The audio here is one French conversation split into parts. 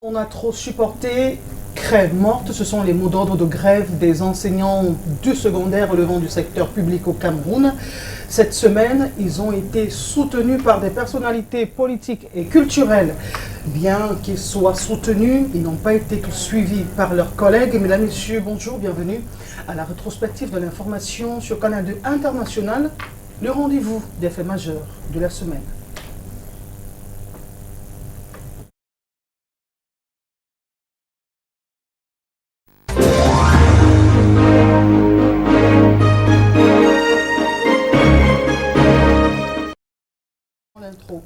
On a trop supporté, crève morte, ce sont les mots d'ordre de grève des enseignants du secondaire relevant du secteur public au Cameroun. Cette semaine, ils ont été soutenus par des personnalités politiques et culturelles. Bien qu'ils soient soutenus, ils n'ont pas été suivis par leurs collègues. Mesdames, Messieurs, bonjour, bienvenue à la rétrospective de l'information sur Canal 2 International, le rendez-vous des faits majeurs de la semaine. L'intro.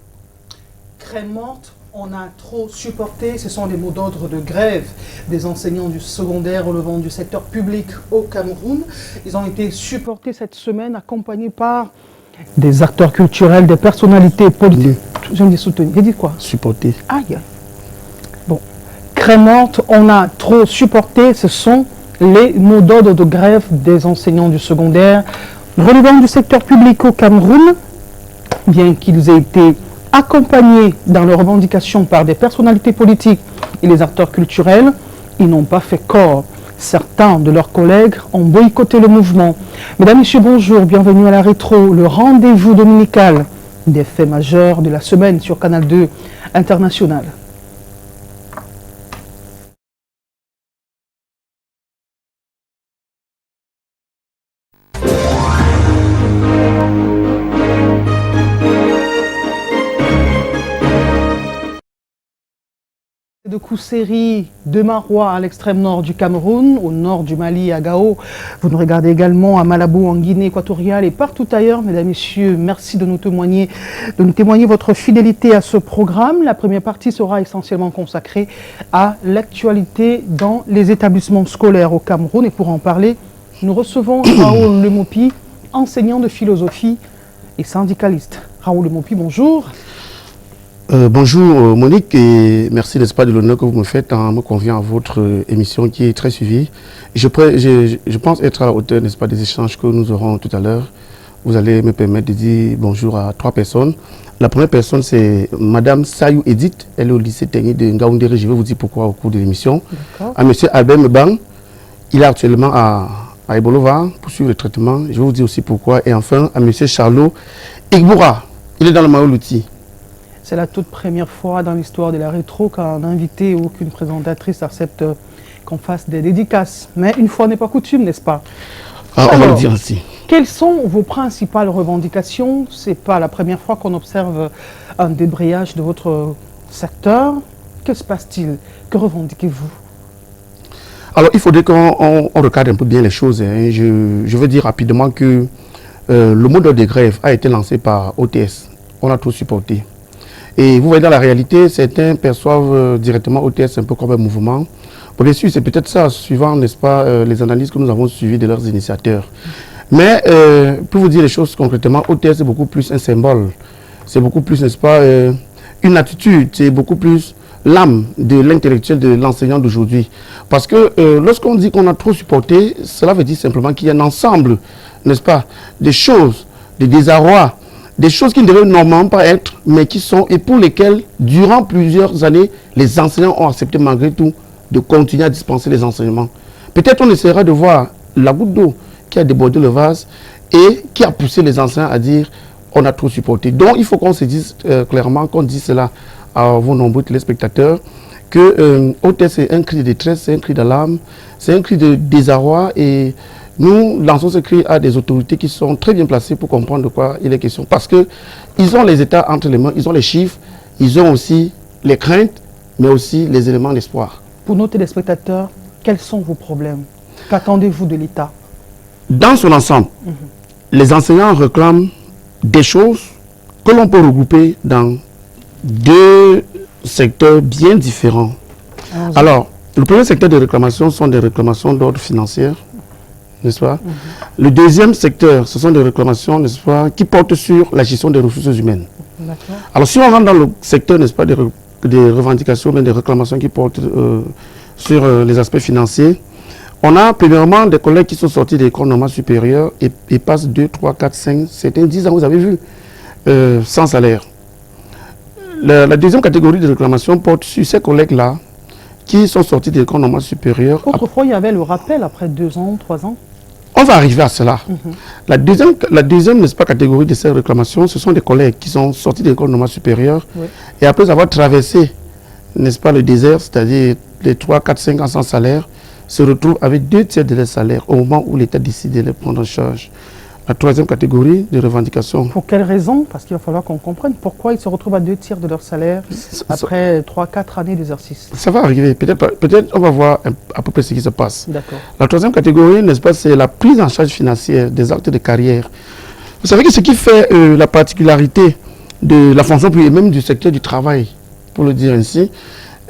Crème morte, on a trop supporté, ce sont les mots d'ordre de grève des enseignants du secondaire relevant du secteur public au Cameroun. Ils ont été supportés cette semaine, accompagnés par des acteurs culturels, des personnalités politiques. Je me dis soutenir. J'ai dit quoi? Supporter. Aïe. Bon. Crème morte, on a trop supporté, ce sont les mots d'ordre de grève des enseignants du secondaire relevant du secteur public au Cameroun. Bien qu'ils aient été accompagnés dans leurs revendications par des personnalités politiques et les acteurs culturels, ils n'ont pas fait corps. Certains de leurs collègues ont boycotté le mouvement. Mesdames, Messieurs, bonjour, bienvenue à la rétro, le rendez-vous dominical des faits majeurs de la semaine sur Canal 2 International. De Kousséri, de Marois à l'extrême nord du Cameroun, au nord du Mali à Gao. Vous nous regardez également à Malabo en Guinée équatoriale et partout ailleurs. Mesdames, Messieurs, merci de nous témoigner votre fidélité à ce programme. La première partie sera essentiellement consacrée à l'actualité dans les établissements scolaires au Cameroun. Et pour en parler, nous recevons Raoul Lemopi, enseignant de philosophie et syndicaliste. Raoul Lemopi, bonjour. Bonjour Monique et merci n'est-ce pas de l'honneur que vous me faites en me conviant à votre émission qui est très suivie. Je pense être à la hauteur n'est-ce pas des échanges que nous aurons tout à l'heure. Vous allez me permettre de dire bonjour à 3 personnes. La première personne c'est Madame Sayou Edith, elle est au lycée technique de Ngaoundéré, je vais vous dire pourquoi au cours de l'émission. À Monsieur Albert Mbang, il est actuellement à Ebolova pour suivre le traitement, je vais vous dire aussi pourquoi. Et enfin à Monsieur Charlot Igboura, il est dans le Mayo-Louti. C'est la toute première fois dans l'histoire de la rétro qu'un invité ou qu'une présentatrice accepte qu'on fasse des dédicaces. Mais une fois n'est pas coutume, n'est-ce pas? Alors, on va le dire ainsi. Quelles sont vos principales revendications? Ce n'est pas la première fois qu'on observe un débrayage de votre secteur. Que se passe-t-il? Que revendiquez-vous? Alors, il faudrait qu'on recadre un peu bien les choses. Hein. Je veux dire rapidement que le mode de grève a été lancé par OTS. On a tout supporté. Et vous voyez dans la réalité, certains perçoivent directement OTS un peu comme un mouvement. Bon, bien sûr, c'est peut-être ça, suivant, n'est-ce pas, les analyses que nous avons suivies de leurs initiateurs. Mais pour vous dire les choses concrètement, OTS est beaucoup plus un symbole. C'est beaucoup plus, n'est-ce pas, une attitude. C'est beaucoup plus l'âme de l'intellectuel de l'enseignant d'aujourd'hui. Parce que lorsqu'on dit qu'on a trop supporté, cela veut dire simplement qu'il y a un ensemble, n'est-ce pas, des choses, des désarrois, des choses qui ne devaient normalement pas être, mais qui sont, et pour lesquelles, durant plusieurs années, les enseignants ont accepté malgré tout de continuer à dispenser les enseignements. Peut-être on essaiera de voir la goutte d'eau qui a débordé le vase et qui a poussé les enseignants à dire on a trop supporté. Donc il faut qu'on se dise clairement, qu'on dise cela à vos nombreux téléspectateurs, que OTS c'est un cri de détresse, c'est un cri d'alarme, c'est un cri de désarroi et nous lançons ce cri à des autorités qui sont très bien placées pour comprendre de quoi il est question. Parce qu'ils ont les états entre les mains, ils ont les chiffres, ils ont aussi les craintes, mais aussi les éléments d'espoir. Pour nos téléspectateurs, quels sont vos problèmes? Qu'attendez-vous de l'État? Dans son ensemble, les enseignants réclament des choses que l'on peut regrouper dans 2 secteurs bien différents. Alors, le premier secteur de réclamation sont des réclamations d'ordre financier. N'est-ce pas? Le deuxième secteur, ce sont des réclamations, n'est-ce pas, qui portent sur la gestion des ressources humaines. Alors, si on rentre dans le secteur, n'est-ce pas, des revendications, des réclamations qui portent sur les aspects financiers, on a premièrement des collègues qui sont sortis des écoles normales supérieures et passent 2, 3, 4, 5, certains 10 ans, vous avez vu, sans salaire. La deuxième catégorie de réclamation porte sur ces collègues-là qui sont sortis de l'école normale supérieure. Autrefois, il y avait le rappel après 2 ans, 3 ans. On va arriver à cela. La deuxième n'est-ce pas, catégorie de ces réclamations, ce sont des collègues qui sont sortis de l'école normale supérieure et après avoir traversé, n'est-ce pas, le désert, c'est-à-dire les 3, 4, 5 ans sans salaire, se retrouvent avec 2/3 de leur salaire au moment où l'État décide de les prendre en charge. La troisième catégorie de revendications. Pour quelles raisons? Parce qu'il va falloir qu'on comprenne pourquoi ils se retrouvent à 2/3 de leur salaire après 3, 4 années d'exercice. Ça va arriver. Peut-être on va voir à peu près ce qui se passe. D'accord. La troisième catégorie, n'est-ce pas, c'est la prise en charge financière des actes de carrière. Vous savez que ce qui fait la particularité de la fonction publique et même du secteur du travail, pour le dire ainsi,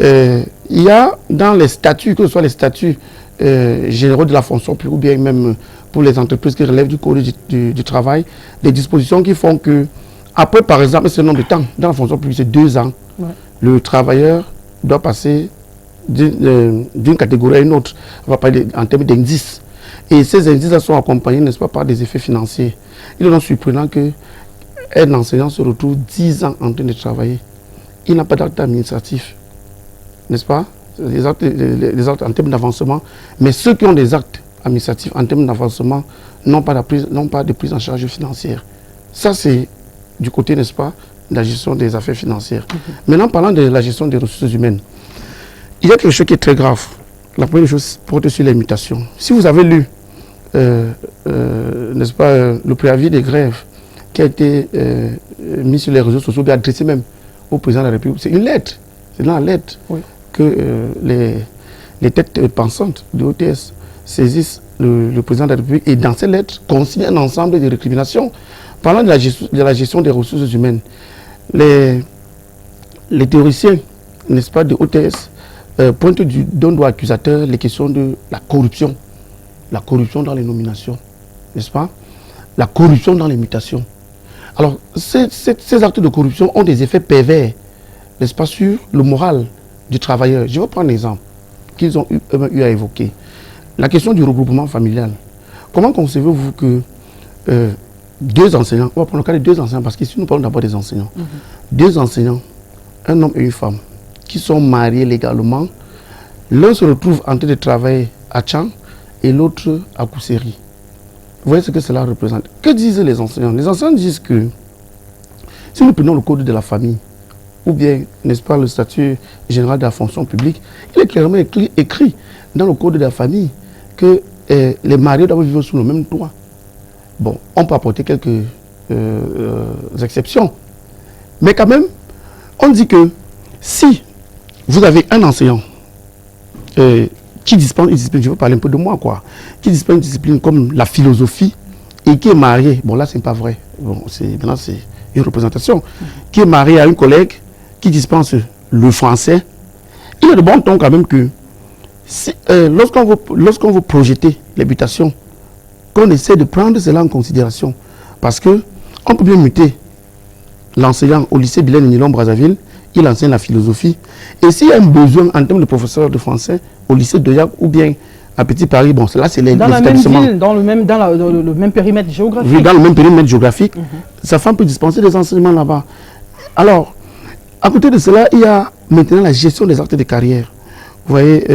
il y a dans les statuts, que ce soit les statuts généraux de la fonction publique ou bien même pour les entreprises qui relèvent du code du travail, des dispositions qui font que, après par exemple, ce nombre de temps, dans la fonction publique, c'est 2 ans, le travailleur doit passer d'une catégorie à une autre. On va parler en termes d'indices. Et ces indices sont accompagnés, n'est-ce pas, par des effets financiers. Il est donc surprenant qu'un enseignant se retrouve 10 ans en train de travailler. Il n'a pas d'acte administratif, n'est-ce pas? Les actes en termes d'avancement, mais ceux qui ont des actes administratifs en termes d'avancement n'ont pas de prise en charge financière. Ça, c'est du côté, n'est-ce pas, de la gestion des affaires financières. Maintenant, parlant de la gestion des ressources humaines, il y a quelque chose qui est très grave. La première chose porte sur les mutations. Si vous avez lu, n'est-ce pas, le préavis des grèves qui a été mis sur les réseaux sociaux, bien adressé même au président de la République, c'est une lettre. C'est dans la lettre que les têtes pensantes de OTS saisissent le président de la République et dans ces lettres consigne un ensemble de récriminations. Parlant de la gestion des ressources humaines, les théoriciens, n'est-ce pas, de OTS pointent d'un doigt accusateur les questions de la corruption dans les nominations, n'est-ce pas, la corruption dans les mutations. Alors, ces actes de corruption ont des effets pervers, n'est-ce pas, sur le moral du travailleur. Je vais prendre un exemple qu'ils ont eu à évoquer. La question du regroupement familial. Comment concevez-vous que 2 enseignants, on va prendre le cas de 2 enseignants, parce qu'ici nous parlons d'abord des enseignants. 2 enseignants, un homme et une femme, qui sont mariés légalement, l'un se retrouve en train de travailler à Tchang et l'autre à Kousséri. Vous voyez ce que cela représente. Que disent les enseignants? Les enseignants disent que si nous prenons le code de la famille, ou bien, n'est-ce pas, le statut général de la fonction publique, il est clairement écrit dans le code de la famille que les mariés doivent vivre sous le même toit. Bon, on peut apporter quelques exceptions. Mais quand même, on dit que si vous avez un enseignant qui dispense une discipline, je veux parler un peu de moi, quoi, qui dispense une discipline comme la philosophie et qui est marié, bon là c'est pas vrai, bon, maintenant c'est une représentation, qui est marié à une collègue qui dispense le français, il est de bon ton quand même que si, lorsqu'on veut projeter les mutations, qu'on essaie de prendre cela en considération, parce que on peut bien muter l'enseignant au lycée Bilène Nilon Brazzaville, il enseigne la philosophie, et s'il y a un besoin en termes de professeur de français au lycée de Yac ou bien à Petit Paris, bon, là c'est les établissements. Dans le même périmètre géographique. Oui, dans le même périmètre géographique, sa femme peut dispenser des enseignements là-bas. Alors, à côté de cela, il y a maintenant la gestion des actes de carrière. Vous voyez,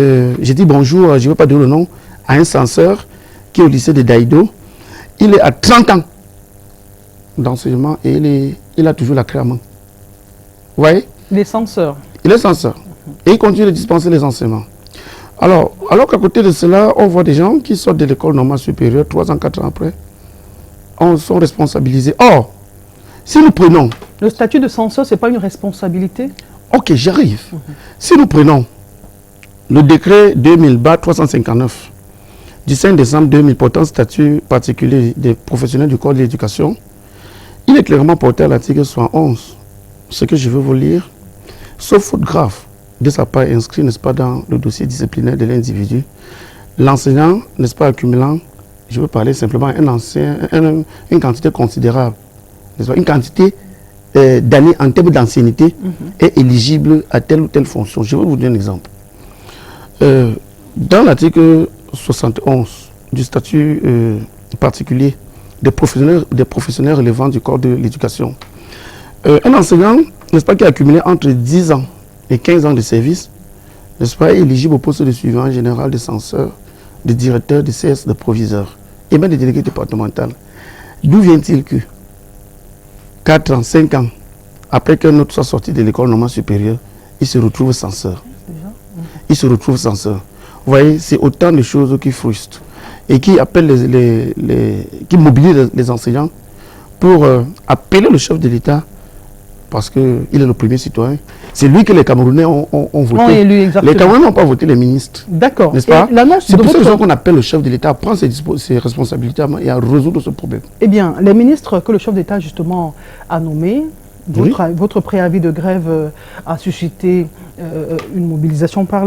j'ai dit bonjour, je ne vais pas dire le nom, à un censeur qui est au lycée de Daïdo. Il est à 30 ans d'enseignement et il a toujours la clé à main. Vous voyez? Il est censeur. Il est censeur. Et il continue de dispenser les enseignements. Alors qu'à côté de cela, on voit des gens qui sortent de l'école normale supérieure, 3 ans, 4 ans après, sont responsabilisés. Or, si nous prenons... Le statut de censeur, ce n'est pas une responsabilité? Ok, j'arrive. Si nous prenons le décret 2000/359 du 5 décembre 2000 portant statut particulier des professionnels du corps de l'éducation, il est clairement porté à l'article 71. Ce que je veux vous lire, sauf faute grave de sa part inscrit, n'est-ce pas, dans le dossier disciplinaire de l'individu, l'enseignant, n'est-ce pas, accumulant, je veux parler simplement une quantité considérable, n'est-ce pas, une quantité d'années en termes d'ancienneté est éligible à telle ou telle fonction. Je vais vous donner un exemple. Dans l'article 71 du statut particulier des professionnels relevant du corps de l'éducation, un enseignant, n'est-ce pas, qui a accumulé entre 10 ans et 15 ans de service, n'est-ce pas, est éligible au poste de suivant général, de censeur, de directeur, de CS, de proviseur, et même de délégué départemental. D'où vient-il que 4 ans, 5 ans, après qu'un autre soit sorti de l'école normale supérieure, il se retrouve censeur. Il se retrouve censeur. Vous voyez, c'est autant de choses qui frustrent et qui appellent qui mobilisent les enseignants pour appeler le chef de l'État, parce qu'il est le premier citoyen. C'est lui que les Camerounais ont voté. Les Camerounais n'ont pas voté les ministres. D'accord. N'est-ce pas? C'est pour ça qu'on appelle le chef de l'État à prendre ses responsabilités et à résoudre ce problème. Eh bien, les ministres que le chef d'État justement a nommés, votre préavis de grève a suscité une mobilisation par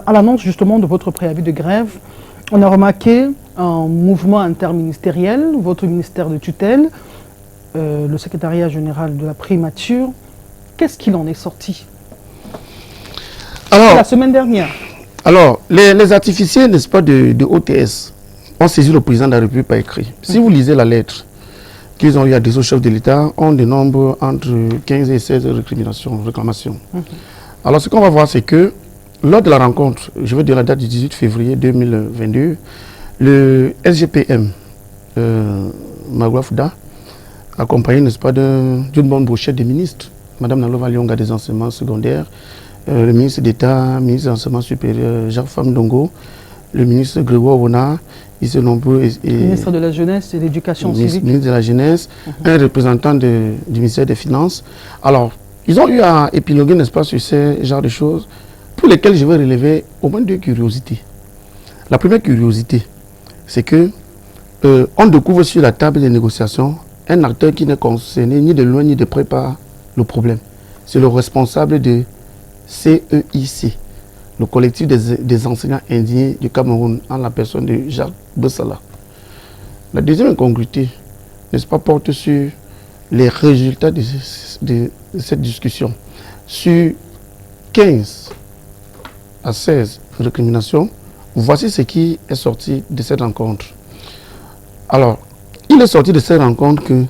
à l'annonce justement de votre préavis de grève. On a remarqué un mouvement interministériel, votre ministère de tutelle, le secrétariat général de la primature. Qu'est-ce qu'il en est sorti la semaine dernière? Alors, les artificiers, n'est-ce pas, de OTS ont saisi le président de la République par écrit. Si vous lisez la lettre qu'ils ont eu adressée au chef de l'État, on dénombre entre 15 et 16 réclamations. Alors, ce qu'on va voir, c'est que lors de la rencontre, je veux dire la date du 18 février 2022, le SGPM, Magua Fouda, accompagné, n'est-ce pas, d'une bonne brochette de ministres, Madame Nalova Lyonga des enseignements secondaires, le ministre d'État, ministre des enseignements supérieurs, Jacques Famdongo, le ministre Grégoire Wona, ministre de la Jeunesse et de l'Éducation civique. Ministre de la Jeunesse, un représentant du ministère des Finances. Alors, ils ont eu à épiloguer, n'est-ce pas, sur ces genres de choses, pour lesquelles je vais relever au moins 2 curiosités. La première curiosité, c'est que on découvre sur la table des négociations un acteur qui n'est concerné ni de loin ni de près par le problème. C'est le responsable de CEIC, le collectif des enseignants indiens du Cameroun, en la personne de Jacques Bessala. La deuxième incongruité, n'est-ce pas, porte sur les résultats de cette discussion. Sur 15 à 16 récriminations, voici ce qui est sorti de cette rencontre. Alors, il est sorti de cette rencontre que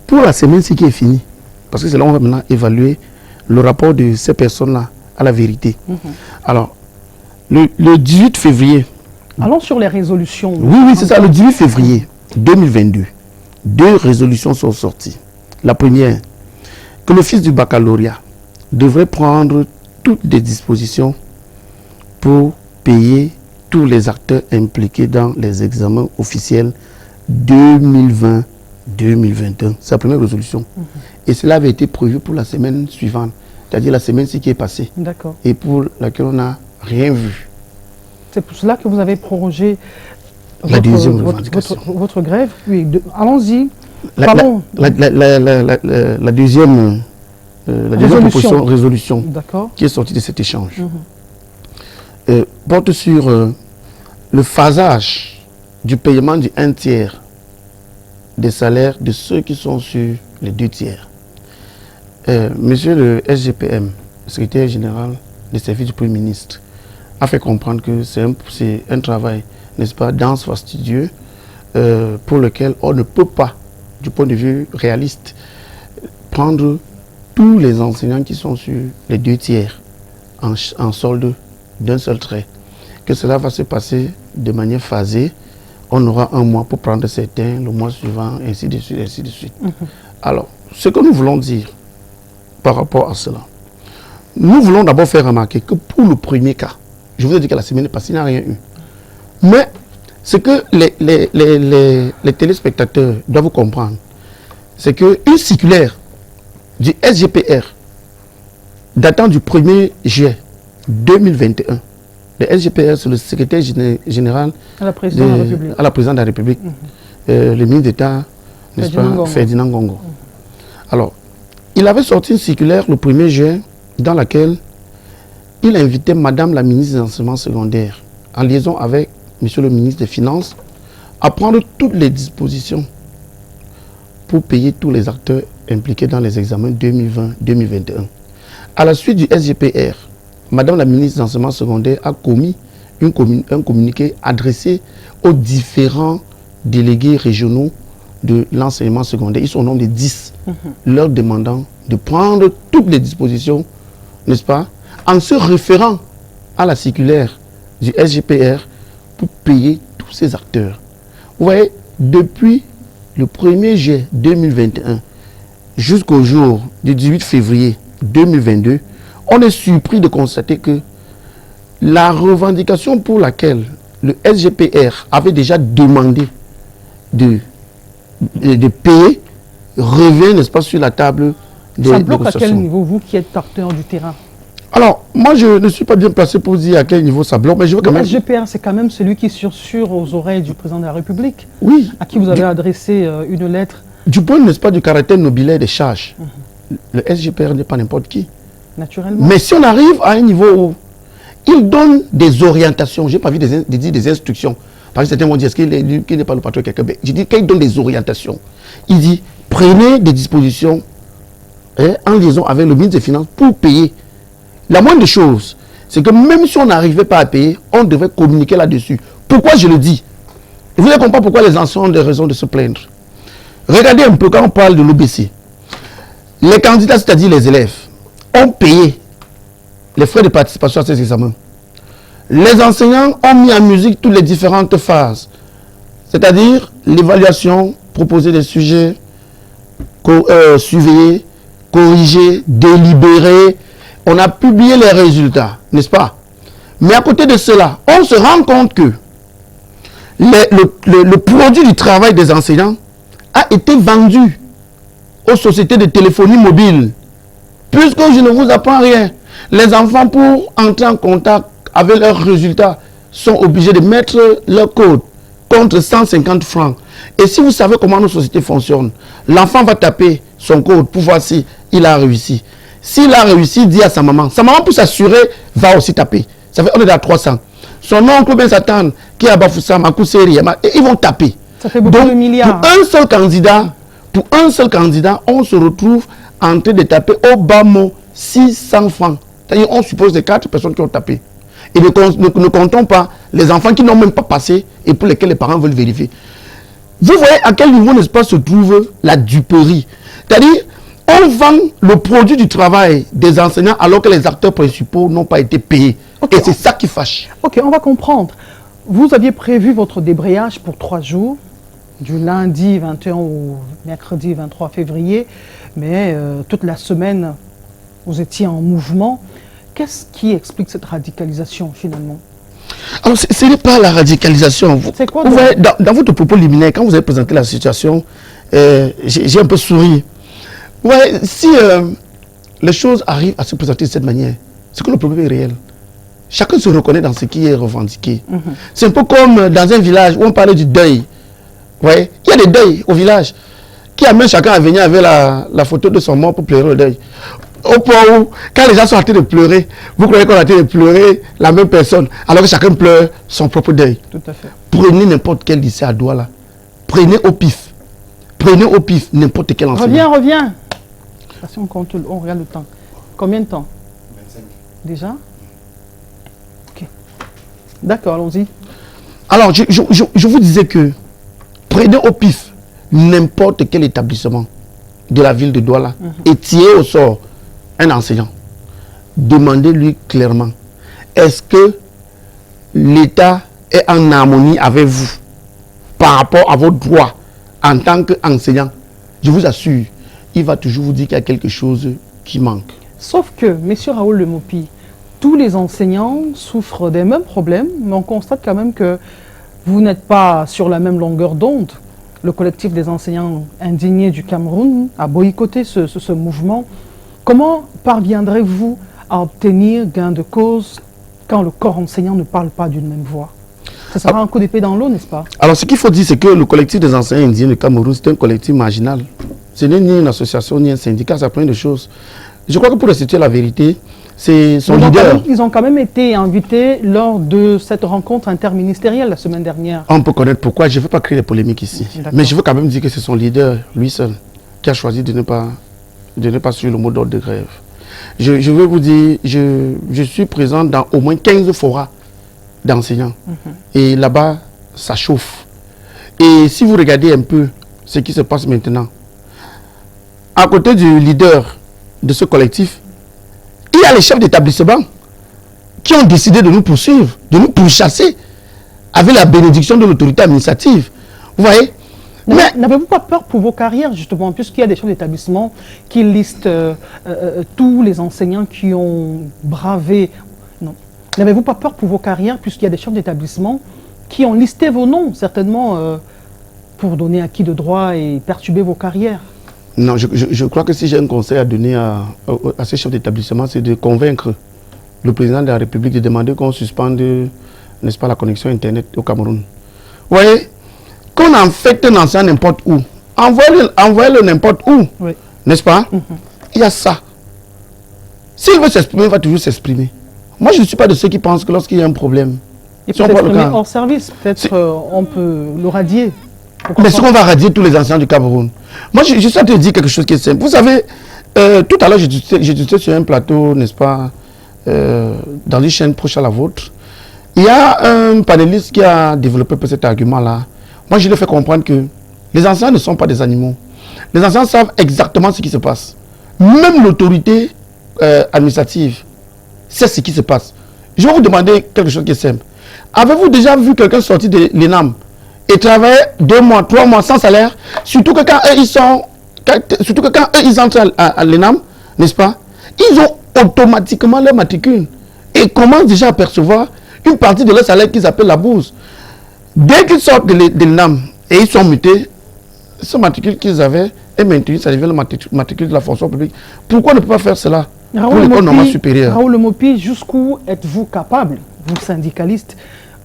pour la semaine-ci qui est finie, parce que c'est là où on va maintenant évaluer le rapport de ces personnes-là à la vérité. Alors, le 18 février... Allons sur les résolutions. Oui, c'est ça. Le 18 février 2022, 2 résolutions sont sorties. La première, que l'office du baccalauréat devrait prendre toutes les dispositions pour payer tous les acteurs impliqués dans les examens officiels 2020-2021. C'est la première résolution. Et cela avait été prévu pour la semaine suivante, c'est-à-dire la semaine-ci qui est passée. D'accord. Et pour laquelle on n'a rien vu. C'est pour cela que vous avez prorogé votre grève. Oui, allons-y. La deuxième résolution qui est sortie de cet échange porte sur le phasage du paiement du 1/3 des salaires de ceux qui sont sur les 2/3. Monsieur le SGPM, le secrétaire général des services du Premier ministre, a fait comprendre que c'est un travail, n'est-ce pas, dense, fastidieux, pour lequel on ne peut pas, du point de vue réaliste, prendre tous les enseignants qui sont sur les 2/3 en solde d'un seul trait. Que cela va se passer de manière phasée. On aura un mois pour prendre certains, le mois suivant, ainsi de suite, ainsi de suite. Alors, ce que nous voulons dire par rapport à cela, nous voulons d'abord faire remarquer que pour le premier cas, je vous ai dit que la semaine passée, il n'y a rien eu. Mais ce que les téléspectateurs doivent comprendre, c'est qu'une circulaire du SGPR datant du 1er juillet 2021, le SGPR, c'est le secrétaire général à la présidente de la République, le ministre d'État, n'est-ce pas, Ferdinand Ngongo. Alors, il avait sorti une circulaire le 1er juin dans laquelle il invitait Madame la ministre des Enseignements secondaires, en liaison avec Monsieur le ministre des Finances, à prendre toutes les dispositions pour payer tous les acteurs impliqués dans les examens 2020-2021. À la suite du SGPR, Madame la ministre des Enseignements secondaires a commis un communiqué adressé aux différents délégués régionaux de l'enseignement secondaire. Ils sont au nombre de 10, leur demandant de prendre toutes les dispositions, n'est-ce pas, en se référant à la circulaire du SGPR pour payer tous ces acteurs. Vous voyez, depuis le 1er juillet 2021 jusqu'au jour du 18 février 2022, on est surpris de constater que la revendication pour laquelle le SGPR avait déjà demandé de payer revient, n'est-ce pas, sur la table des Ça bloque à quel négociations. niveau, vous qui êtes acteur du terrain? Alors, moi, je ne suis pas bien placé pour dire à quel niveau ça bloque, mais je veux quand Le même... SGPR, c'est quand même celui qui susurre aux oreilles du président de la République, Oui, à qui vous avez adressé une lettre. du point, n'est-ce pas, du caractère nobilaire des charges, le SGPR n'est pas n'importe qui. Naturellement. Mais si on arrive à un niveau où il donne des orientations, je n'ai pas vu de dire des instructions. Par exemple, certains vont dire, est-ce qu'il n'est pas le patron de quelqu'un? Mais je dis, quand il donne des orientations, il dit, prenez des dispositions en liaison avec le ministre des Finances pour payer. La moindre des choses, c'est que même si on n'arrivait pas à payer, on devrait communiquer là-dessus. Pourquoi je le dis? Vous allez comprendre pourquoi les anciens ont des raisons de se plaindre. Regardez un peu quand on parle de l'OBC. Les candidats, c'est-à-dire les élèves, ont payé les frais de participation à ces examens. Les enseignants ont mis en musique toutes les différentes phases, c'est-à-dire l'évaluation, proposer des sujets, surveiller, corriger, délibérer. On a publié les résultats, n'est-ce pas? Mais à côté de cela, on se rend compte que le produit du travail des enseignants a été vendu aux sociétés de téléphonie mobile. Puisque je ne vous apprends rien, les enfants, pour entrer en contact avec leurs résultats, sont obligés de mettre leur code contre 150 francs. Et si vous savez comment nos sociétés fonctionnent, l'enfant va taper son code pour voir si il a réussi. S'il a réussi, il dit à sa maman pour s'assurer, va aussi taper. Ça fait, on est à 300. Son oncle Ben Satan, qui est à Bafoussam, à Kousseri, et ils vont taper. Ça fait beaucoup Donc, de milliards. pour un seul candidat, on se retrouve en train de taper au bas mot 600 francs. C'est-à-dire, on suppose les 4 personnes qui ont tapé. Et ne comptons pas les enfants qui n'ont même pas passé et pour lesquels les parents veulent vérifier. Vous voyez à quel niveau, n'est-ce pas, se trouve la duperie. C'est-à-dire, on vend le produit du travail des enseignants alors que les acteurs principaux n'ont pas été payés. Okay. Et c'est ça qui fâche. Ok, on va comprendre. Vous aviez prévu votre débrayage pour 3 jours, du lundi 21 au mercredi 23 février, mais toute la semaine, vous étiez en mouvement. Qu'est-ce qui explique cette radicalisation finalement? Alors, ce n'est pas la radicalisation. C'est quoi, vous voyez, dans votre propos liminaire, quand vous avez présenté la situation, j'ai un peu souri. Ouais, si les choses arrivent à se présenter de cette manière, c'est que le problème est réel. Chacun se reconnaît dans ce qui est revendiqué. C'est un peu comme dans un village où on parlait du deuil. Ouais, il y a des deuils au village qui amènent chacun à venir avec la photo de son mort pour pleurer le deuil. Au point où, quand les gens sont en train de pleurer, vous croyez qu'on est en train de pleurer la même personne, alors que chacun pleure son propre deuil. Tout à fait. Prenez n'importe quel lycée à Douala. Prenez au pif. Prenez au pif n'importe quel enseignant. Reviens. Parce qu'on compte, on regarde le temps. Combien de temps? 25. Déjà? Ok. D'accord, allons-y. Alors, je vous disais que prenez au pif n'importe quel établissement de la ville de Douala et tirez au sort un enseignant. Demandez-lui clairement, est-ce que l'État est en harmonie avec vous par rapport à vos droits en tant qu'enseignant? Je vous assure, il va toujours vous dire qu'il y a quelque chose qui manque. Sauf que, M. Raoul Lemopi, tous les enseignants souffrent des mêmes problèmes, mais on constate quand même que vous n'êtes pas sur la même longueur d'onde. Le collectif des enseignants indignés du Cameroun a boycotté ce mouvement. Comment parviendrez-vous à obtenir gain de cause quand le corps enseignant ne parle pas d'une même voix? Ça sera un coup d'épée dans l'eau, n'est-ce pas? Alors, ce qu'il faut dire, c'est que le collectif des enseignants indiens du Cameroun, c'est un collectif marginal. Ce n'est ni une association, ni un syndicat, c'est plein de choses. Je crois que pour restituer la vérité, c'est son leader. Ils ont quand même été invités lors de cette rencontre interministérielle la semaine dernière. On peut connaître pourquoi. Je ne veux pas créer des polémiques ici. Mais je veux quand même dire que c'est son leader, lui seul, qui a choisi de ne pas suivre le mot d'ordre de grève. Je veux vous dire, je suis présent dans au moins 15 forats d'enseignants. Et là-bas, ça chauffe. Et si vous regardez un peu ce qui se passe maintenant, à côté du leader de ce collectif, il y a les chefs d'établissement qui ont décidé de nous poursuivre, de nous pourchasser avec la bénédiction de l'autorité administrative. Vous voyez? Mais n'avez-vous pas peur pour vos carrières, justement, puisqu'il y a des chefs d'établissement qui listent tous les enseignants qui ont bravé... Non. N'avez-vous pas peur pour vos carrières, puisqu'il y a des chefs d'établissement qui ont listé vos noms, certainement, pour donner acquis de droit et perturber vos carrières? Non, je crois que si j'ai un conseil à donner à ces chefs d'établissement, c'est de convaincre le président de la République de demander qu'on suspende, n'est-ce pas, la connexion Internet au Cameroun. Vous voyez, qu'on affecte un enseignant n'importe où, envoyez-le n'importe où, oui. N'est-ce pas? Il y a ça. S'il veut s'exprimer, il va toujours s'exprimer. Moi, je ne suis pas de ceux qui pensent que lorsqu'il y a un problème... Il peut s'exprimer hors service, peut-être on peut le radier. Mais est-ce qu'on va radier tous les enseignants du Cameroun? Moi, je suis en train de dire quelque chose qui est simple. Vous savez, tout à l'heure, j'étais sur un plateau, n'est-ce pas, dans une chaîne proche à la vôtre. Il y a un panéliste qui a développé cet argument-là. Moi, je lui ai fait comprendre que les enseignants ne sont pas des animaux. Les enseignants savent exactement ce qui se passe. Même l'autorité administrative sait ce qui se passe. Je vais vous demander quelque chose qui est simple. Avez-vous déjà vu quelqu'un sortir de l'ENAM et travailler 2 mois, 3 mois sans salaire? Surtout que quand eux, ils entrent à l'ENAM, n'est-ce pas? Ils ont automatiquement leur matricule et commencent déjà à percevoir une partie de leur salaire qu'ils appellent la bourse. Dès qu'ils sortent de l'ENAM et ils sont mutés, ce matricule qu'ils avaient est maintenu, ça devient le matricule de la fonction publique. Pourquoi ne pas faire cela pour l'école normale supérieure? Raoul Mopi, jusqu'où êtes-vous capable, vous syndicalistes,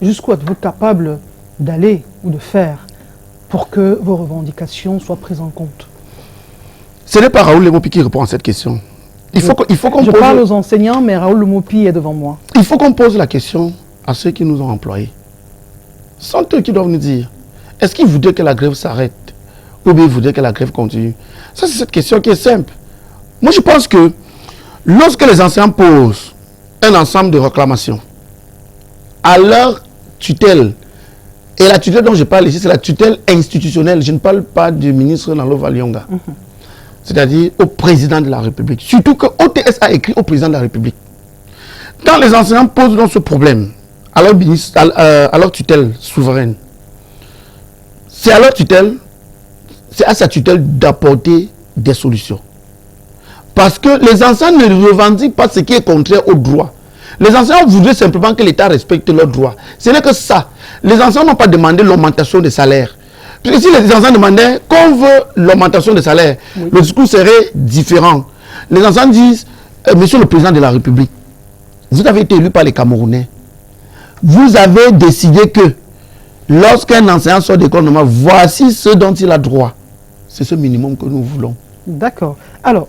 jusqu'où êtes-vous capable d'aller ou de faire pour que vos revendications soient prises en compte? Ce n'est pas Raoul Mopi qui répond à cette question. Il faut qu'on Je parle aux enseignants, mais Raoul Mopi est devant moi. Il faut qu'on pose la question à ceux qui nous ont employés. Ce sont eux qui doivent nous dire, est-ce qu'ils voudraient que la grève s'arrête ou bien ils voudraient que la grève continue? Ça, c'est cette question qui est simple. Moi, je pense que lorsque les enseignants posent un ensemble de réclamations à leur tutelle, et la tutelle dont je parle ici, c'est la tutelle institutionnelle, je ne parle pas du ministre Nalo Valionga, c'est-à-dire au président de la République. Surtout que OTS a écrit au président de la République. Quand les enseignants posent donc ce problème à leur tutelle souveraine, c'est à leur tutelle, c'est à sa tutelle d'apporter des solutions. Parce que les enseignants ne revendiquent pas ce qui est contraire au droit. Les enseignants voudraient simplement que l'État respecte leurs droits. Ce n'est que ça. Les enseignants n'ont pas demandé l'augmentation des salaires. Parce que si les enseignants demandaient qu'on veut l'augmentation des salaires, oui, le discours serait différent. Les enseignants disent, Monsieur le Président de la République, vous avez été élu par les Camerounais. Vous avez décidé que lorsqu'un enseignant sort d'école normale, voici ce dont il a droit. C'est ce minimum que nous voulons. D'accord. Alors,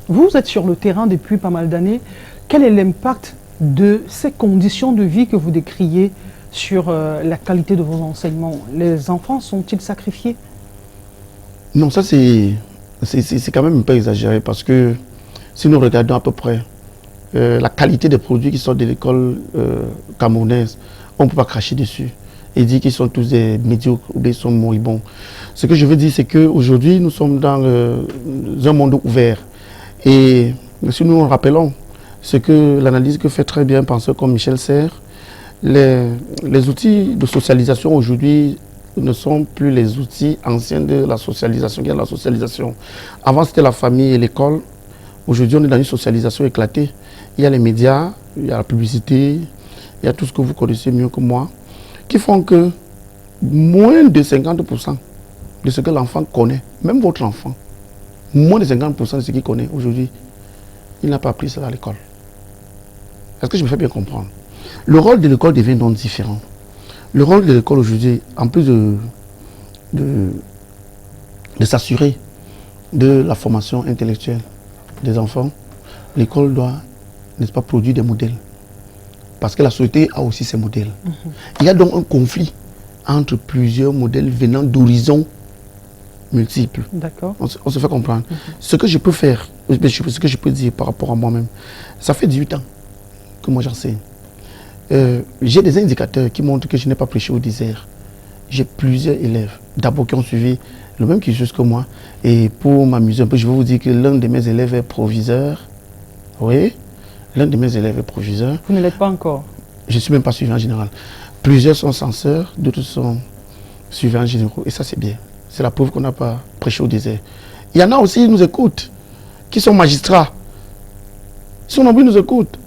vous êtes sur le terrain depuis pas mal d'années. Quel est l'impact de ces conditions de vie que vous décriez sur la qualité de vos enseignements? Les enfants sont-ils sacrifiés? Non, ça c'est quand même un peu exagéré parce que si nous regardons à peu près la qualité des produits qui sortent de l'école camerounaise, on ne peut pas cracher dessus et dire qu'ils sont tous des médiocres ou des sont moribonds. Ce que je veux dire, c'est qu'aujourd'hui, nous sommes dans un monde ouvert. Et si nous nous rappelons ce que l'analyse que fait très bien un penseur comme Michel Serres, les outils de socialisation aujourd'hui ne sont plus les outils anciens de la socialisation. Il y a la socialisation. Avant, c'était la famille et l'école. Aujourd'hui, on est dans une socialisation éclatée. Il y a les médias, il y a la publicité, il y a tout ce que vous connaissez mieux que moi, qui font que moins de 50% de ce que l'enfant connaît, même votre enfant, moins de 50% de ce qu'il connaît aujourd'hui, il n'a pas appris ça à l'école. Est-ce que je me fais bien comprendre? Le rôle de l'école devient donc différent. Le rôle de l'école aujourd'hui, en plus de s'assurer de la formation intellectuelle des enfants, l'école doit, n'est-ce pas, produire des modèles. Parce que la société a aussi ses modèles. Il y a donc un conflit entre plusieurs modèles venant d'horizons multiples. D'accord. On se fait comprendre. Ce que je peux faire, ce que je peux dire par rapport à moi-même, ça fait 18 ans que moi j'enseigne. J'ai des indicateurs qui montrent que je n'ai pas prêché au désert. J'ai plusieurs élèves, d'abord qui ont suivi le même cursus que moi. Et pour m'amuser un peu, je vais vous dire que l'un de mes élèves est proviseur. Oui. L'un de mes élèves est proviseur. Vous ne l'êtes pas encore? Je ne suis même pas suivant général. Plusieurs sont censeurs, d'autres sont suivants généraux. Et ça, c'est bien. C'est la preuve qu'on n'a pas prêché au désert. Il y en a aussi qui nous écoutent, qui sont magistrats. Ils sont nombreux, ils nous écoutent.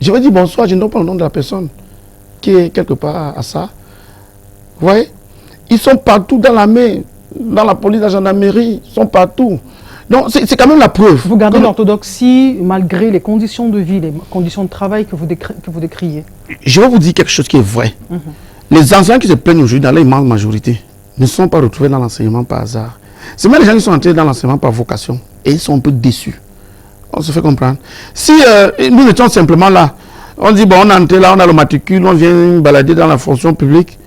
Je vais dire bonsoir, je ne donne pas le nom de la personne qui est quelque part à ça. Vous voyez? Ils sont partout dans la main, dans la police, la gendarmerie, ils sont partout. Donc, c'est quand même la preuve. Vous gardez l'orthodoxie malgré les conditions de vie, les conditions de travail que vous décriez. Je vais vous dire quelque chose qui est vrai. Les enseignants qui se plaignent aujourd'hui, dans l'immense majorité, ne sont pas retrouvés dans l'enseignement par hasard. C'est même les gens qui sont entrés dans l'enseignement par vocation. Et ils sont un peu déçus. On se fait comprendre. Si nous étions simplement là, on dit, bon, on est entré là, on a le matricule, on vient balader dans la fonction publique,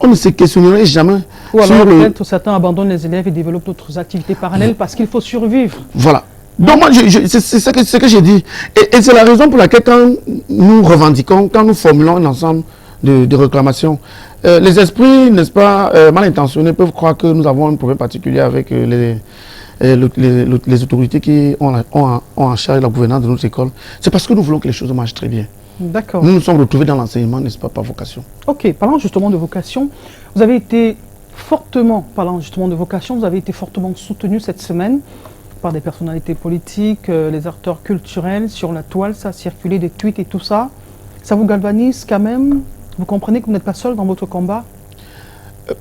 on ne se questionnerait jamais. Ou alors peut-être certains abandonnent les élèves et développent d'autres activités parallèles parce qu'il faut survivre. Voilà. Donc moi, c'est ce que j'ai dit. Et c'est la raison pour laquelle quand nous revendiquons, quand nous formulons un ensemble de réclamations, les esprits, n'est-ce pas, mal intentionnés peuvent croire que nous avons un problème particulier avec les autorités qui ont en charge la gouvernance de notre école. C'est parce que nous voulons que les choses marchent très bien. D'accord. Nous nous sommes retrouvés dans l'enseignement, n'est-ce pas, par vocation. Ok, parlant justement de vocation, vous avez été fortement soutenu cette semaine par des personnalités politiques, les acteurs culturels sur la toile, ça a circulé, des tweets et tout ça. Ça vous galvanise quand même? Vous comprenez que vous n'êtes pas seul dans votre combat?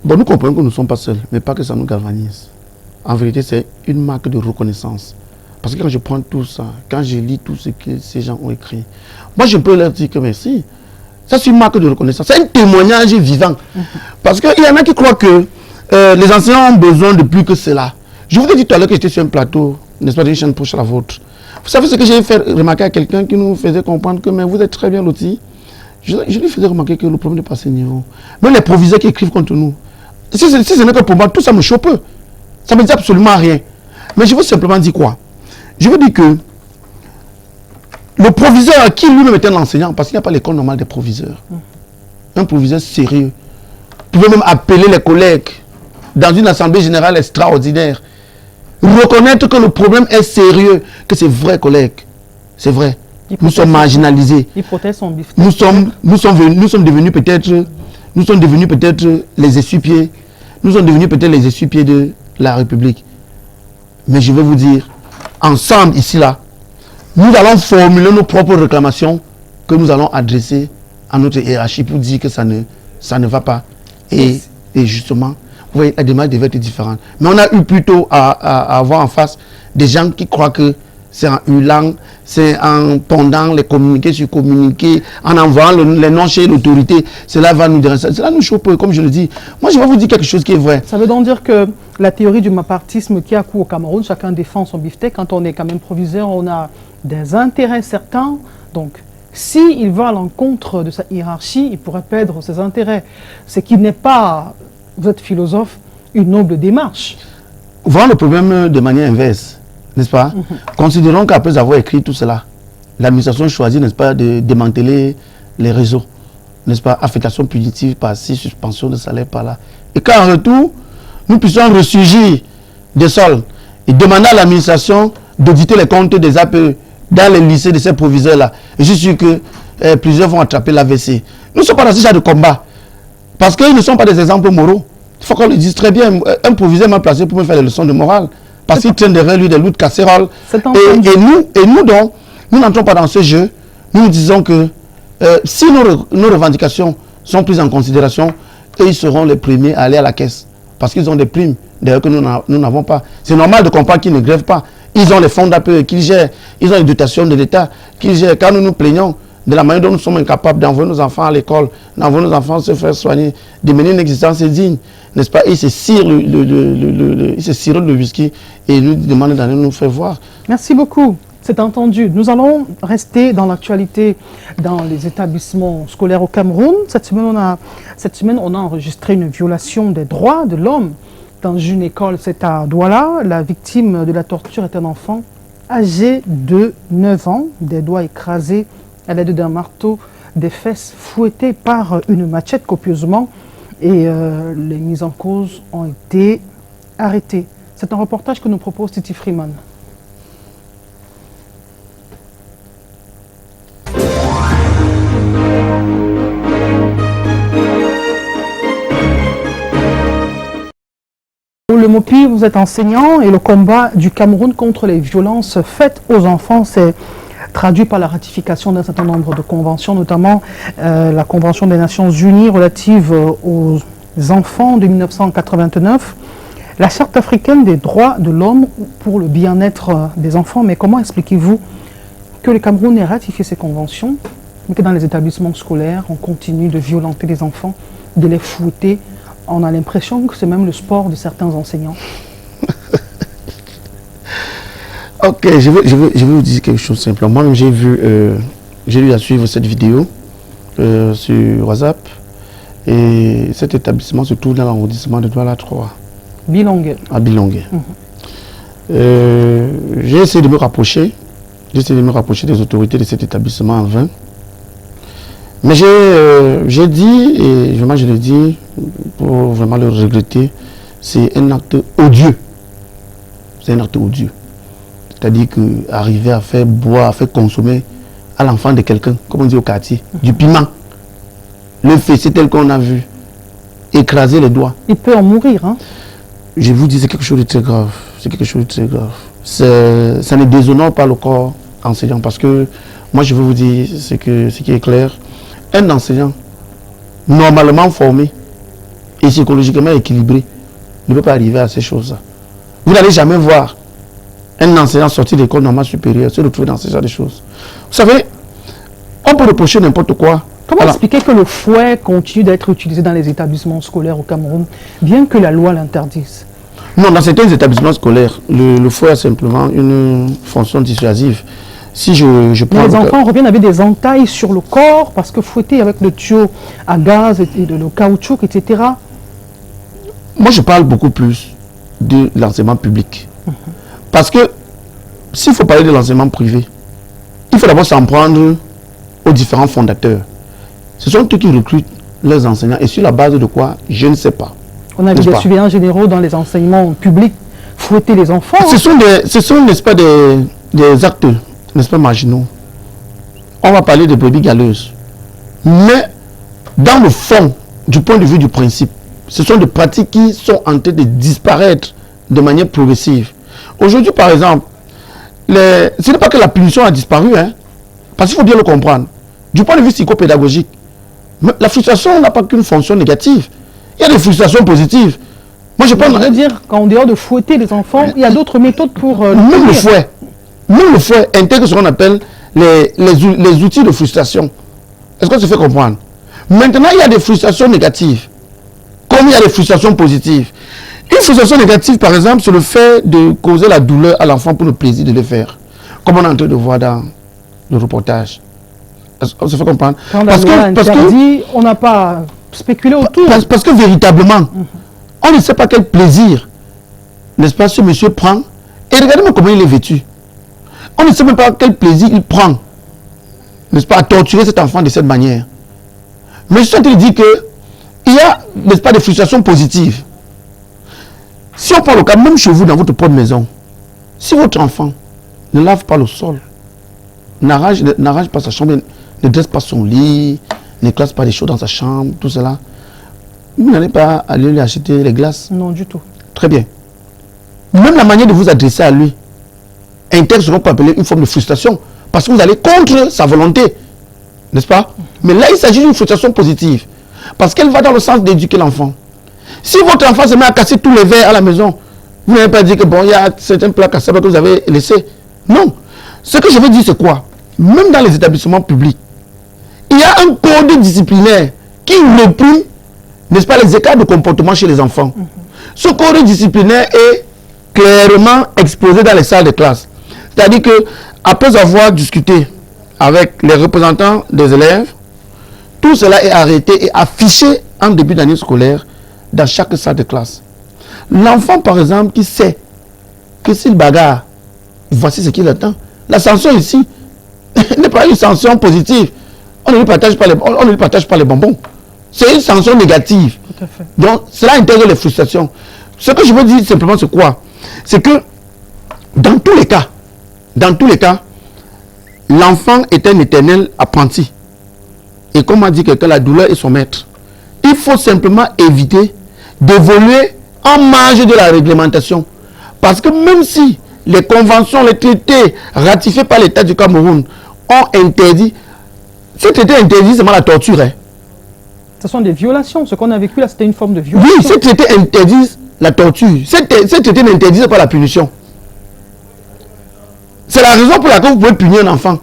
Bon, nous comprenons que nous ne sommes pas seuls, mais pas que ça nous galvanise. En vérité, c'est une marque de reconnaissance. Parce que quand je prends tout ça, quand je lis tout ce que ces gens ont écrit, moi je peux leur dire que merci. Ça c'est une marque de reconnaissance, c'est un témoignage vivant. Parce qu'il y en a qui croient que les enseignants ont besoin de plus que cela. Je vous ai dit tout à l'heure que j'étais sur un plateau, n'est-ce pas, d'une chaîne proche à la vôtre. Vous savez ce que j'ai fait remarquer à quelqu'un qui nous faisait comprendre que mais vous êtes très bien lotis. Je lui faisais remarquer que le problème n'est pas à ce niveau. Même les proviseurs qui écrivent contre nous. Si ce n'est que pour moi, tout ça me choque. Ça ne me dit absolument rien. Mais je veux simplement dire quoi? Je veux dire que le proviseur, qui lui-même était un enseignant, parce qu'il n'y a pas l'école normale des proviseurs. Un proviseur sérieux pouvait même appeler les collègues dans une assemblée générale extraordinaire. Reconnaître que le problème est sérieux, que c'est vrai, collègue. C'est vrai. Nous sommes marginalisés. Ils protègent son bif. Nous sommes devenus peut-être les essuie-pieds. Nous sommes devenus peut-être les essuie-pieds de la République. Mais je vais vous dire, ensemble, ici, là, nous allons formuler nos propres réclamations que nous allons adresser à notre hiérarchie pour dire que ça ne va pas. Et justement, vous voyez, la démarche devait être différente. Mais on a eu plutôt à avoir en face des gens qui croient que c'est en hurlant, c'est en pendant les communiqués sur communiqués, en envoyant les noms chez l'autorité. Cela va nous déranger. Cela nous choque, comme je le dis. Moi, je vais vous dire quelque chose qui est vrai. Ça veut donc dire que la théorie du mapartisme qui a cours au Cameroun, chacun défend son beefsteak. Quand on est quand même proviseur, on a des intérêts certains. Donc, s'il va à l'encontre de sa hiérarchie, il pourrait perdre ses intérêts. Ce qui n'est pas, vous êtes philosophe, une noble démarche. Voyons le problème de manière inverse. N'est-ce pas? Considérons qu'après avoir écrit tout cela, l'administration choisit, n'est-ce pas, de démanteler les réseaux. N'est-ce pas? Affectation punitive par-ci, suspension de salaire par-là. Et qu'en retour, nous puissions ressurgir des sols et demander à l'administration d'auditer les comptes des APE dans les lycées de ces proviseurs-là. Et je suis sûr que plusieurs vont attraper l'AVC. Nous ne sommes pas dans ce genre de combat. Parce qu'ils ne sont pas des exemples moraux. Il faut qu'on le dise très bien. Un proviseur m'a placé pour me faire des leçons de morale. Parce qu'il traîne derrière lui des loups de casseroles. Et nous, donc, nous n'entrons pas dans ce jeu. Nous disons que si nos revendications sont prises en considération, eux, ils seront les premiers à aller à la caisse. Parce qu'ils ont des primes, d'ailleurs, que nous n'avons pas. C'est normal de comprendre qu'ils ne grèvent pas. Ils ont les fonds d'APE qu'ils gèrent. Ils ont les dotations de l'État qu'ils gèrent. Quand nous nous plaignons de la manière dont nous sommes incapables d'envoyer nos enfants à l'école, d'envoyer nos enfants se faire soigner, de mener une existence digne, n'est-ce pas? Ils se cirent le whisky et nous demandent d'aller nous faire voir. Merci beaucoup. C'est entendu. Nous allons rester dans l'actualité dans les établissements scolaires au Cameroun. Cette semaine, on a enregistré une violation des droits de l'homme dans une école. C'est à Douala. La victime de la torture est un enfant âgé de 9 ans, des doigts écrasés à l'aide d'un marteau, des fesses fouettées par une machette copieusement et les mises en cause ont été arrêtées. C'est un reportage que nous propose Titi Freeman. Mopi, vous êtes enseignant et le combat du Cameroun contre les violences faites aux enfants, c'est traduit par la ratification d'un certain nombre de conventions, notamment la Convention des Nations Unies relative aux enfants de 1989, la Charte africaine des droits de l'homme pour le bien-être des enfants. Mais comment expliquez-vous que le Cameroun ait ratifié ces conventions, mais que dans les établissements scolaires, on continue de violenter les enfants, de les fouetter? On a l'impression que c'est même le sport de certains enseignants. Ok, je vais vous dire quelque chose simplement. Moi-même, j'ai eu à suivre cette vidéo sur WhatsApp. Et cet établissement se trouve dans l'arrondissement de Douala 3. Bilongue. À Bilongue. J'ai essayé de me rapprocher. Des autorités de cet établissement en vain. Mais j'ai dit, et vraiment je le dis, pour vraiment le regretter, c'est un acte odieux. C'est un acte odieux. C'est-à-dire qu'arriver à faire boire, à faire consommer à l'enfant de quelqu'un, comme on dit au quartier, du piment. Le fessé tel qu'on a vu, écraser les doigts. Il peut en mourir, hein? Je vous dis, c'est quelque chose de très grave. C'est quelque chose de très grave. Ça ne déshonore pas le corps enseignant, parce que moi je veux vous dire ce qui est clair. Un enseignant normalement formé et psychologiquement équilibré ne peut pas arriver à ces choses-là. Vous n'allez jamais voir un enseignant sorti de l'école normale supérieure se retrouver dans ce genre de choses. Vous savez, on peut reprocher n'importe quoi. Comment expliquer que le fouet continue d'être utilisé dans les établissements scolaires au Cameroun, bien que la loi l'interdise? Non, dans certains établissements scolaires, le fouet a simplement une fonction dissuasive. Si je prends les enfants reviennent avec des entailles sur le corps parce que fouettés avec le tuyau à gaz et le caoutchouc, etc. Moi, je parle beaucoup plus de l'enseignement public. Parce que s'il faut parler de l'enseignement privé, il faut d'abord s'en prendre aux différents fondateurs. Ce sont eux qui recrutent leurs enseignants. Et sur la base de quoi, je ne sais pas. On a vu des surveillants généraux dans les enseignements publics fouetter les enfants. Ce sont n'est-ce pas, des actes, n'est-ce pas, marginaux. On va parler de brebis galeuses. Mais dans le fond, du point de vue du principe, ce sont des pratiques qui sont en train de disparaître de manière progressive. Aujourd'hui, par exemple, ce n'est pas que la punition a disparu, hein, parce qu'il faut bien le comprendre. Du point de vue psychopédagogique, la frustration n'a pas qu'une fonction négative. Il y a des frustrations positives. Moi, je pense. Ça veut dire qu'en dehors de fouetter les enfants, il y a d'autres méthodes pour. Même le fouet intègre ce qu'on appelle les outils de frustration. Est-ce qu'on se fait comprendre? Maintenant, il y a des frustrations négatives, comme il y a des frustrations positives. Une frustration négative, par exemple, c'est le fait de causer la douleur à l'enfant pour le plaisir de le faire, comme on est en train de voir dans le reportage. On se fait comprendre. Quand la loi interdit, on n'a pas spéculé autour. Parce que véritablement, on ne sait pas quel plaisir, n'est-ce pas, ce monsieur prend. Et regardez-moi comment il est vêtu. On ne sait même pas quel plaisir il prend, n'est-ce pas, à torturer cet enfant de cette manière. Mais je suis en train de dire qu'il y a, n'est-ce pas, des frustrations positives. Si on prend le cas, même chez vous, dans votre propre maison, si votre enfant ne lave pas le sol, n'arrange pas sa chambre, ne dresse pas son lit, ne classe pas les choses dans sa chambre, tout cela, vous n'allez pas aller lui acheter les glaces? Non, du tout. Très bien. Même la manière de vous adresser à lui intègre ce qu'on peut appeler une forme de frustration, parce que vous allez contre sa volonté, n'est-ce pas? Mais là, il s'agit d'une frustration positive, parce qu'elle va dans le sens d'éduquer l'enfant. Si votre enfant se met à casser tous les verres à la maison, vous n'allez pas dire que bon, il y a certains plats cassés que vous avez laissés. Non. Ce que je veux dire, c'est quoi? Même dans les établissements publics, il y a un code disciplinaire qui réprime, n'est-ce pas, les écarts de comportement chez les enfants. Ce code disciplinaire est clairement exposé dans les salles de classe. C'est-à-dire que, après avoir discuté avec les représentants des élèves, tout cela est arrêté et affiché en début d'année scolaire dans chaque salle de classe. L'enfant, par exemple, qui sait que s'il bagarre, voici ce qu'il attend. La sanction ici n'est pas une sanction positive. On ne lui partage pas les bonbons. C'est une sanction négative. Tout à fait. Donc, cela intègre les frustrations. Ce que je veux dire simplement, c'est quoi? C'est que, dans tous les cas, l'enfant est un éternel apprenti. Et comme a dit quelqu'un, la douleur est son maître. Il faut simplement éviter d'évoluer en marge de la réglementation. Parce que même si les conventions, les traités ratifiés par l'État du Cameroun ont interdit, ce traité interdit seulement la torture. Hein. Ce sont des violations. Ce qu'on a vécu là, c'était une forme de violation. Oui, ce traité interdit la torture. Ce traité n'interdit pas la punition. C'est la raison pour laquelle vous pouvez punir un enfant.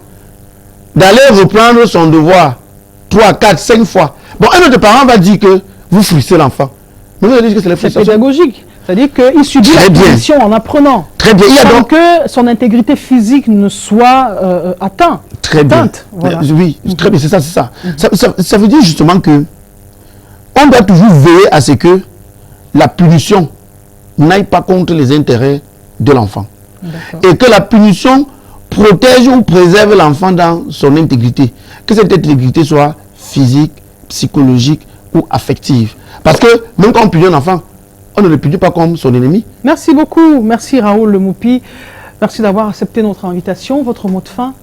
D'aller reprendre son devoir 3, 4, 5 fois. Bon, un autre parent va dire que vous frustrez l'enfant. Mais vous allez dire que c'est la frustration. C'est pédagogique. C'est-à-dire qu'il subit la punition en apprenant. Très bien. Il y a donc que son intégrité physique ne soit atteinte. Très bien. Voilà. Oui, très bien, c'est ça, c'est ça. Ça veut dire justement que on doit toujours veiller à ce que la punition n'aille pas contre les intérêts de l'enfant. Et que la punition protège ou préserve l'enfant dans son intégrité. Que cette intégrité soit physique, psychologique ou affective. Parce que même quand on punit un enfant, on ne le punit pas comme son ennemi. Merci beaucoup. Merci Raoul Lemoupi. Merci d'avoir accepté notre invitation. Votre mot de fin?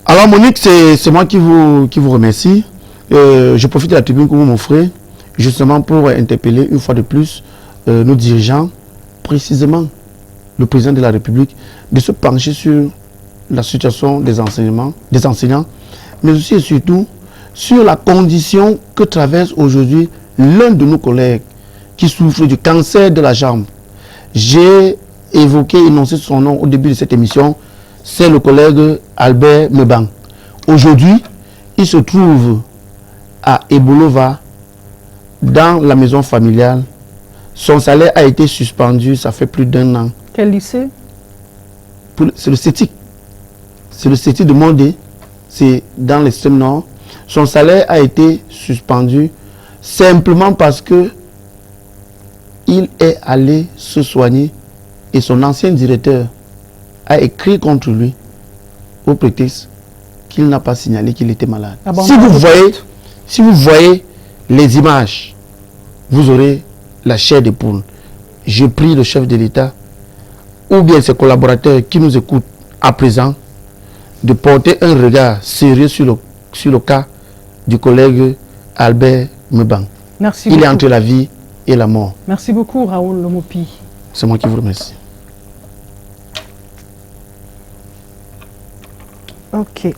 Alors Monique, c'est moi qui vous remercie. Je profite de la tribune que vous m'offrez justement pour interpeller une fois de plus nos dirigeants, précisément le président de la République, de se pencher sur la situation des enseignants, mais aussi et surtout sur la condition que traverse aujourd'hui l'un de nos collègues qui souffre du cancer de la jambe. J'ai énoncé son nom au début de cette émission, c'est le collègue Albert Mebang. Aujourd'hui, il se trouve à Ebolova, dans la maison familiale. Son salaire a été suspendu, ça fait plus d'1 an. Quel lycée? C'est le CETIC. C'est le CETIC de Mondé. C'est dans l'extrême nord. Son salaire a été suspendu simplement parce que il est allé se soigner et son ancien directeur a écrit contre lui au prétexte qu'il n'a pas signalé qu'il était malade. Ah bon, si vous voyez les images, vous aurez la chair de poule. Je prie le chef de l'État ou bien ses collaborateurs qui nous écoutent à présent de porter un regard sérieux sur le cas du collègue Albert Mebang. Merci Il beaucoup. est entre la vie et la mort. Merci beaucoup Raoul Lemoupi. C'est moi qui vous remercie. Ok.